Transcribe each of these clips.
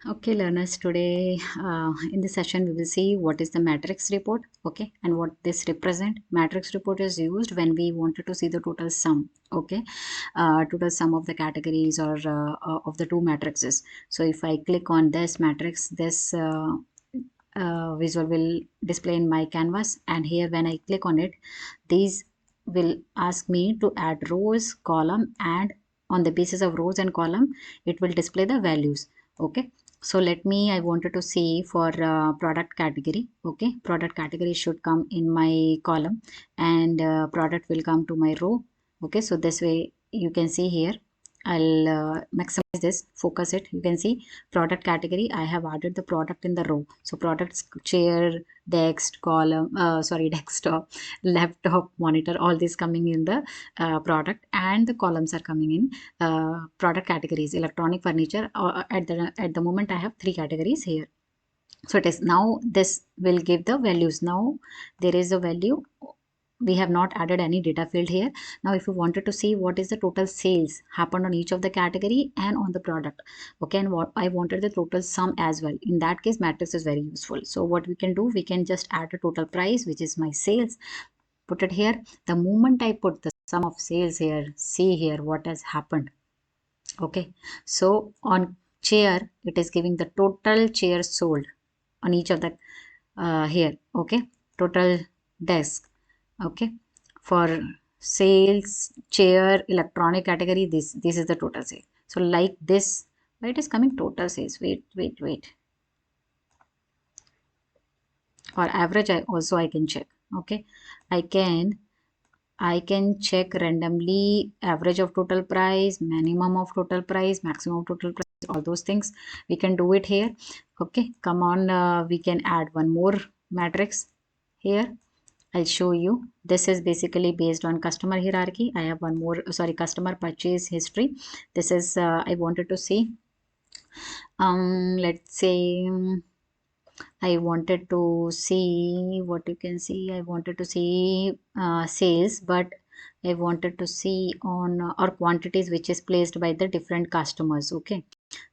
Okay, learners, today in this session we will see what is the matrix report, okay, and what this represent. Matrix report is used when we wanted to see the total sum, okay, total sum of the categories or of the two matrices. So if I click on this matrix, this visual will display in my canvas, and here when I click on it, these will ask me to add rows, column, and on the basis of rows and column, it will display the values, okay. So let me, I wanted to see for product category, okay, product category should come in my column, and product will come to my row, okay. So this way you can see here, I'll maximize this, focus it. You can see product category, I have added the product in the row. So products, chair, desk, column, sorry, desktop, laptop, monitor, all these coming in the product, and the columns are coming in product categories. Electronic furniture, at the moment I have three categories here. So it is now, this will give the values. Now there is a value, we have not added any data field here. Now if you wanted to see what is the total sales happened on each of the category and on the product, okay, and what I wanted the total sum as well, in that case matrix is very useful. So what we can do, we can just add a total price, which is my sales, put it here. The moment I put the sum of sales here, see here what has happened, okay. So on chair, it is giving the total chairs sold on each of the here, okay, total desk, okay. For sales, chair, electronic category, this is the total sales. So like this, why it is coming total sales, wait, or average, I can check, okay. I can check randomly average of total price, minimum of total price, maximum of total price, all those things we can do it here, okay. Come on, we can add one more matrix here. I'll show you. This is basically based on customer hierarchy. I have one more, sorry, customer purchase history. This is I wanted to see, let's say, I wanted to see what you can see. I wanted to see sales, but I wanted to see on or quantities which is placed by the different customers. Okay,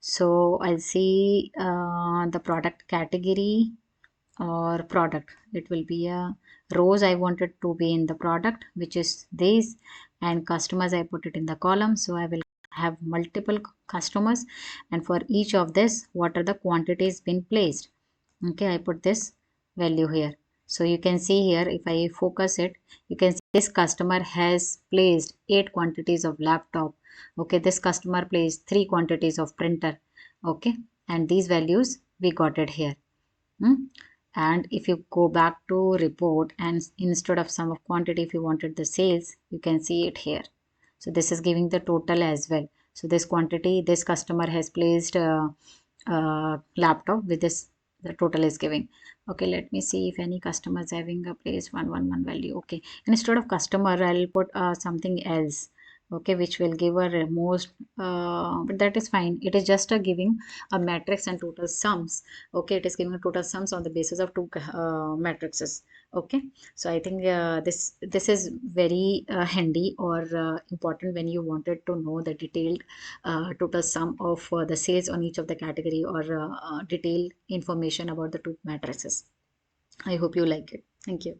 so I'll see the product category or product. It will be a rows. I wanted to be in the product, which is this, and customers I put it in the column. So I will have multiple customers, and for each of this, what are the quantities been placed, okay. I put this value here. So you can see here, if I focus it, you can see this customer has placed 8 quantities of laptop, okay. This customer placed 3 quantities of printer, okay, and these values we got it here. And if you go back to report, and instead of sum of quantity, if you wanted the sales, you can see it here. So this is giving the total as well. So this quantity, this customer has placed laptop with this, the total is giving, okay. Let me see if any customers having a place 111 value, okay. Instead of customer, I'll put something else, okay, which will give a most but that is fine. It is just a giving a matrix and total sums, okay. It is giving a total sums on the basis of two matrices, okay. So I think this is very handy or important when you wanted to know the detailed total sum of the sales on each of the category, or detailed information about the two matrices. I hope you like it. Thank you.